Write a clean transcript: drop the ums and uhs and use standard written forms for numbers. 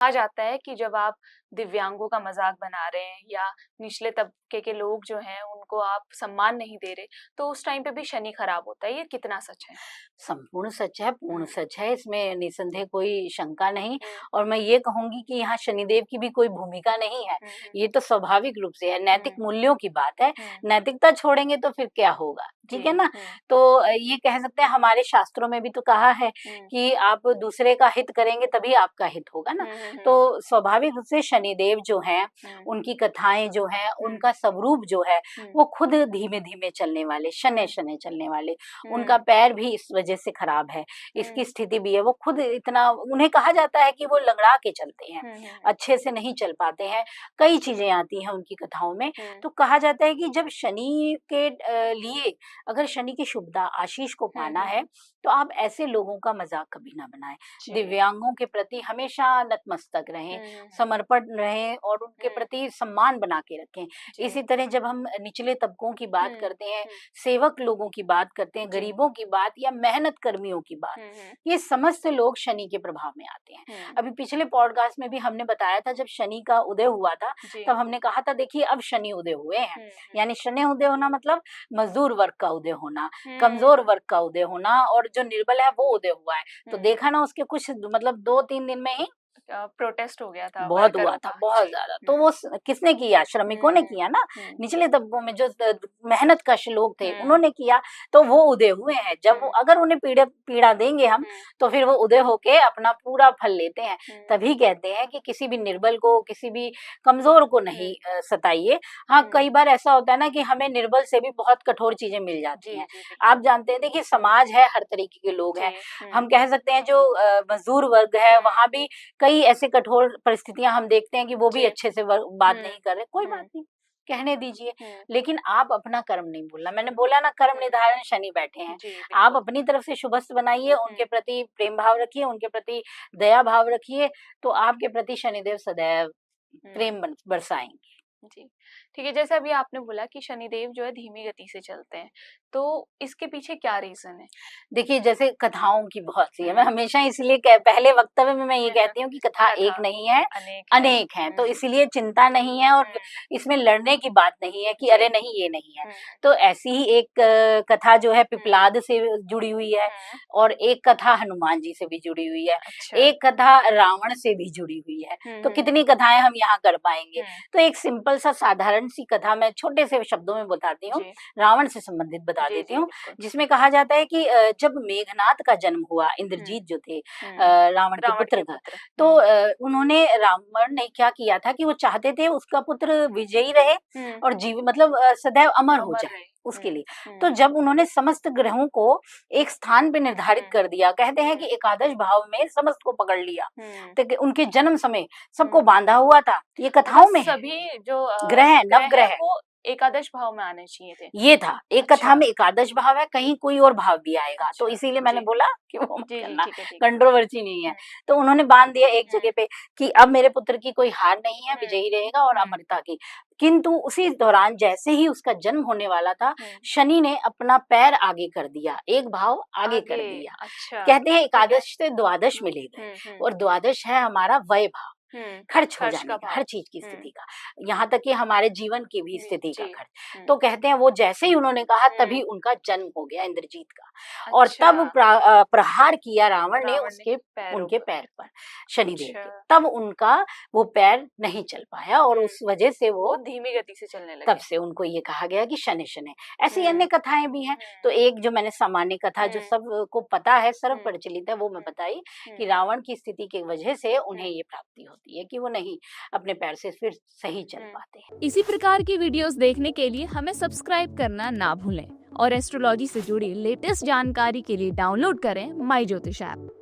कहा जाता है कि जब आप दिव्यांगों का मजाक बना रहे हैं या निचले तबके के लोग जो हैं उनको आप सम्मान नहीं दे रहे, तो उस टाइम पे भी शनि खराब होता है। ये कितना सच है? संपूर्ण सच है, पूर्ण हुँ, सच है, इसमें निसंदेह कोई शंका नहीं। हुँ, और मैं ये कहूँगी कि यहाँ शनिदेव की भी कोई भूमिका नहीं है। हुँ, हुँ, ये तो स्वाभाविक रूप से है, नैतिक हुँ, मूल्यों की बात है। हुँ, नैतिकता छोड़ेंगे तो फिर क्या होगा, जी, ठीक है ना? हुँ, तो ये कह सकते हैं हमारे शास्त्रों में भी तो कहा है हुँ, कि आप दूसरे का हित करेंगे तभी आपका हित होगा ना। हुँ, हुँ, हुँ, तो स्वाभाविक रूप से शनिदेव जो हैं, हुँ, उनकी कथाएँ जो हैं, हुँ, उनका स्वरूप जो है, हुँ, वो खुद धीमे-धीमे चलने वाले, हुँ, शनैः-शनैः चलने वाले। उनका हुँ, पैर भी इस वजह से खराब है। इसकी हुँ, स्थिति भी है, वो खुद इतना उन्हें कहा जाता है कि वो लँगड़ा के चलते हैं, हुँ, हुँ, हुँ, अच्छे से नहीं चल पाते हैं, कई चीज़ें आती हैं उनकी कथाओं में। हुँ, तो कहा जाता है कि जब शनि के लिए अगर शनि की शुभता, आशीष को हुँ, पाना हुँ, है, तो आप ऐसे लोगों का मज़ाक कभी ना बनाएँ। जी, दिव्यांगों के प्रति हमेशा नतमस्तक रहें, हुँ, हुँ, हुँ, समर्पण रहें और उनके हुँ, प्रति सम्मान बना के रखें। जी, इसी तरह जब हम निचले तबकों की बात हुँ, करते हैं, हुँ, सेवक लोगों की बात करते हैं, जी, गरीबों की बात या मेहनत कर्मियों की बात, हुँ, हुँ, ये समस्त लोग शनि के प्रभाव में आते हैं। हुँ, अभी पिछले पॉडकास्ट में भी हमने बताया था जब शनि का उदय हुआ था, जी, तब हमने कहा था देखिए अब शनि उदय हुए हैं। हुँ, हुँ, यानी शनि उदय होना मतलब मज़दूर वर्ग का उदय होना, कमज़ोर हुँ, वर्ग का उदय होना और जो निर्बल है वो उदय हुआ है। तो हुँ, देखा ना उसके कुछ मतलब 2-3 दिन में ही प्रोटेस्ट हो गया था बहुत हुआ वर्करों था, का। बहुत जी, ज़्यादा। तो हुँ, वो किसने किया? श्रमिकों ने हुँ, किया ना, हुँ, निचले तबकों में जो मेहनत कश लोग थे, हुँ, उन्होंने किया, तो वो उदय हुए हैं। जब वो हुँ, अगर उन्हें पीड़ा पीड़ा देंगे हम, हुँ, तो फिर वो उदय होके अपना पूरा फल लेते हैं। हुँ, तभी कहते हैं कि किसी भी निर्बल को, किसी भी कमज़ोर को हुँ, नहीं सताइए। हाँ, हुँ, कई बार ऐसा होता है ना कि हमें निर्बल से भी बहुत कठोर चीज़ें मिल जाती जी, हैं। जी, आप बिल्कुल। जानते हैं देखिए हुँ, समाज है, हर तरीके के लोग जी, हैं। हुँ, हम कह सकते हैं जो मज़दूर वर्ग है, हुँ, वहाँ भी कई ऐसे कठोर परिस्थितियाँ हम देखते हैं कि वो भी जी, अच्छे से बात हुँ, नहीं कर रहे, कोई बात हुँ, नहीं, कहने दीजिए। हुँ, लेकिन आप अपना कर्म नहीं भूलना, मैंने बोला ना कर्म हुँ, निर्धारण शनि बैठे हैं। जी, आप बिल्कुल। अपनी तरफ से शुभस्थ बनाइए, हुँ, उनके प्रति प्रेम भाव रखिए, उनके प्रति दया भाव रखिए, तो आपके प्रति शनिदेव सदैव हुँ। प्रेम बरसाएँगे। जी, ठीक है, जैसे अभी आपने बोला कि शनिदेव जो है धीमी गति से चलते हैं, तो इसके पीछे क्या रीज़न है? देखिए, जैसे कथाओं की बहुत सी है, मैं हुँ, हमेशा इसलिए कह पहले वक्तव्य में मैं ये हुँ, हुँ, कहती हूँ कि कथा कथा एक नहीं है, अनेक हैं। अनेक हैं, तो हुँ, इसीलिए चिंता नहीं है और हुँ, इसमें लड़ने की बात नहीं है कि जी, अरे नहीं, ये नहीं है। हुँ, तो ऐसी ही एक कथा जो है हुँ, पिपलाद से जुड़ी हुई है हुँ, और एक कथा हनुमान जी से भी जुड़ी हुई है, अच्छा। एक कथा रावण से भी जुड़ी हुई है, हुँ, तो हुँ, कितनी कथाएँ हम यहाँ कर पाएँगे। हुँ, तो एक सिंपल सा साधारण सी कथा मैं छोटे से शब्दों में बताती हूँ, जी, रावण से संबंधित बता जी, देती जी, हूँ। बिल्कुल। जिसमें कहा जाता है कि जब मेघनाद का जन्म हुआ, हुँ, इंद्रजीत जो थे हुँ, रावण के रावण पुत्र के का, पुत्र। तो हुँ, उन्होंने रावण ने क्या किया था कि वो चाहते थे उसका पुत्र विजयी रहे हुँ, और मतलब सदैव अमर हो अमर जाए रहे। उसके हुँ, लिए। तो हुँ, जब उन्होंने समस्त ग्रहों को एक स्थान पे निर्धारित हुँ, कर दिया, कहते हैं हुँ, कि एकादश भाव में समस्त को पकड़ लिया, हुँ, तो उनके जन्म समय सबको हुँ। बाँधा हुआ था, ये मतलब कथाओं में है। सभी जो ग्रह, ग्रह हैं नवग्रह वो एकादश भाव में आने चाहिए थे। ये था, एक कथा अच्छा, में एकादश भाव है, कहीं कोई और भाव भी आएगा, तो अच्छा, इसीलिए मैंने जी। बोला कि वो मत जी, जी, करना, ठीक है। कंट्रोवर्सी नहीं है। हुँ, तो उन्होंने बाँध दिया एक हुँ, जगह पे कि अब मेरे पुत्र की कोई हार नहीं है, हुँ, विजयी रहेगा और हुँ, अमरता की। किंतु उसी दौरान जैसे ही उसका जन्म होने वाला था, हुँ। शनि ने अपना पैर आगे कर दिया, एक भाव आगे कर आगे, दिया। अच्छा, कहते हैं ठीक है। एकादश से द्वादश में ले गए हुँ, हुँ, और द्वादश है हमारा व्यय भाव। हुँ, खर्च हो खर्च जाने का का, भाव। हर चीज़ की हुँ, स्थिति का, यहाँ तक कि हमारे जीवन की भी जी, स्थिति का जी। खर्च। हुँ, तो कहते हैं वो जैसे ही उन्होंने कहा हुँ, तभी उनका जन्म हो गया इंद्रजीत का और अच्छा, तब प्रहार किया रावण ने रावण ने उसके पैरों उनके पर। पैर पर, शनिदेव अच्छा, के। तब उनका वो पैर नहीं चल पाया और हुँ, उस वजह से वो वो धीमी गति से चलने तब लगे। से उनको ये कहा गया कि शनि-शनि। ऐसी हुँ, अन्य कथाएँ भी हैं, हुँ, तो एक जो मैंने सामान्य कथा जो हुँ, सबको पता है, हुँ, सर्वप्रचलित है, वो मैं हुँ, बताई हुँ, कि रावण की स्थिति की वजह से हुँ, उन्हें ये प्राप्ति होती है कि वो नहीं अपने पैर से फिर सही चल हुँ। पाते हैं। इसी प्रकार की वीडियोस देखने के लिए हमें सब्सक्राइब करना ना भूलें और एस्ट्रोलॉजी से जुड़ी लेटेस्ट जानकारी के लिए डाउनलोड करें माई ज्योतिष ऐप।